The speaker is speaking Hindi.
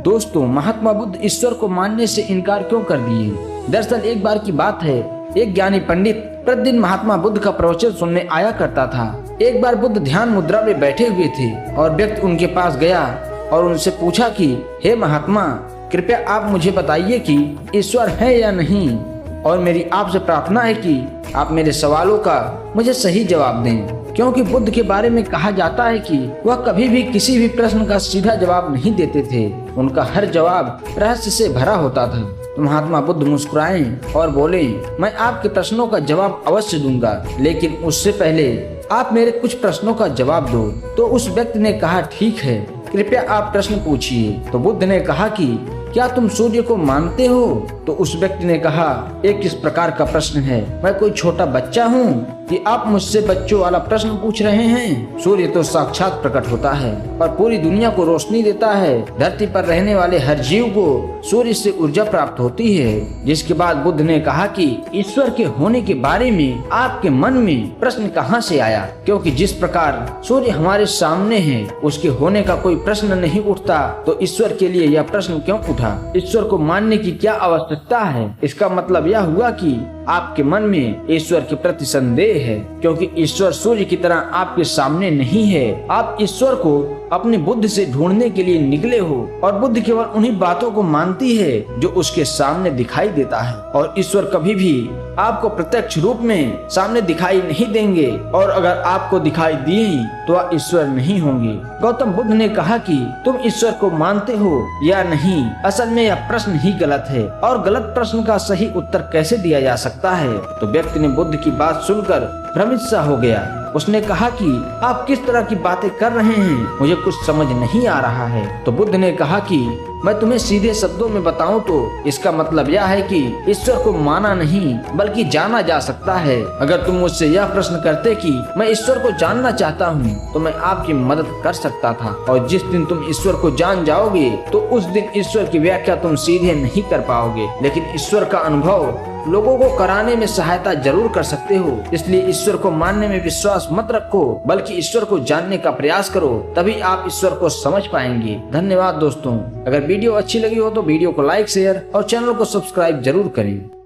दोस्तों, महात्मा बुद्ध ईश्वर को मानने से इनकार क्यों कर दिए? दरअसल एक बार की बात है, एक ज्ञानी पंडित प्रतिदिन महात्मा बुद्ध का प्रवचन सुनने आया करता था। एक बार बुद्ध ध्यान मुद्रा में बैठे हुए थे और व्यक्ति उनके पास गया और उनसे पूछा कि हे महात्मा, कृपया आप मुझे बताइए कि ईश्वर है या नहीं, और मेरी आपसे प्रार्थना है कि आप मेरे सवालों का मुझे सही जवाब दें। क्योंकि बुद्ध के बारे में कहा जाता है कि वह कभी भी किसी भी प्रश्न का सीधा जवाब नहीं देते थे। उनका हर जवाब रहस्य से भरा होता था। तो महात्मा बुद्ध मुस्कुराए और बोले, मैं आपके प्रश्नों का जवाब अवश्य दूंगा, लेकिन उससे पहले आप मेरे कुछ प्रश्नों का जवाब दो। तो उस व्यक्ति ने कहा, ठीक है, कृपया आप प्रश्न पूछिए। तो बुद्ध ने कहा कि क्या तुम सूर्य को मानते हो? तो उस व्यक्ति ने कहा, एक किस प्रकार का प्रश्न है? मैं कोई छोटा बच्चा हूँ कि आप मुझसे बच्चों वाला प्रश्न पूछ रहे हैं? सूर्य तो साक्षात प्रकट होता है और पूरी दुनिया को रोशनी देता है। धरती पर रहने वाले हर जीव को सूर्य से ऊर्जा प्राप्त होती है। जिसके बाद बुद्ध ने कहा कि ईश्वर के होने के बारे में आपके मन में प्रश्न कहाँ से आया? क्योंकि जिस प्रकार सूर्य हमारे सामने है, उसके होने का कोई प्रश्न नहीं उठता, तो ईश्वर के लिए यह प्रश्न क्यों उठा? ईश्वर को मानने की क्या आवश्यकता है? इसका मतलब यह हुआ कि आपके मन में ईश्वर के प्रति संदेह है, क्योंकि ईश्वर सूर्य की तरह आपके सामने नहीं है। आप ईश्वर को अपनी बुद्धि से ढूंढने के लिए निकले हो और बुद्धि केवल उन्हीं बातों को मानती है जो उसके सामने दिखाई देता है, और ईश्वर कभी भी आपको प्रत्यक्ष रूप में सामने दिखाई नहीं देंगे, और अगर आपको दिखाई दिए तो वह ईश्वर नहीं होंगे। गौतम बुद्ध ने कहा कि तुम ईश्वर को मानते हो या नहीं? असल में यह प्रश्न ही गलत है, और गलत प्रश्न का सही उत्तर कैसे दिया जा सकता है? तो व्यक्ति ने बुद्ध की बात सुनकर भ्रमित सा हो गया। उसने कहा कि आप किस तरह की बातें कर रहे हैं, मुझे कुछ समझ नहीं आ रहा है। तो बुद्ध ने कहा कि मैं तुम्हें सीधे शब्दों में बताऊं तो इसका मतलब यह है कि ईश्वर को माना नहीं बल्कि जाना जा सकता है। अगर तुम मुझसे यह प्रश्न करते कि मैं ईश्वर को जानना चाहता हूँ, तो मैं आपकी मदद कर सकता था, और जिस दिन तुम ईश्वर को जान जाओगे तो उस दिन ईश्वर की व्याख्या तुम सीधे नहीं कर पाओगे। लेकिन ईश्वर का अनुभव लोगों को कराने में सहायता जरूर कर सकते हो। इसलिए ईश्वर को मानने में विश्वास मत रखो, बल्कि ईश्वर को जानने का प्रयास करो, तभी आप ईश्वर को समझ पाएंगे। धन्यवाद दोस्तों। अगर वीडियो अच्छी लगी हो तो वीडियो को लाइक, शेयर और चैनल को सब्सक्राइब जरूर करें।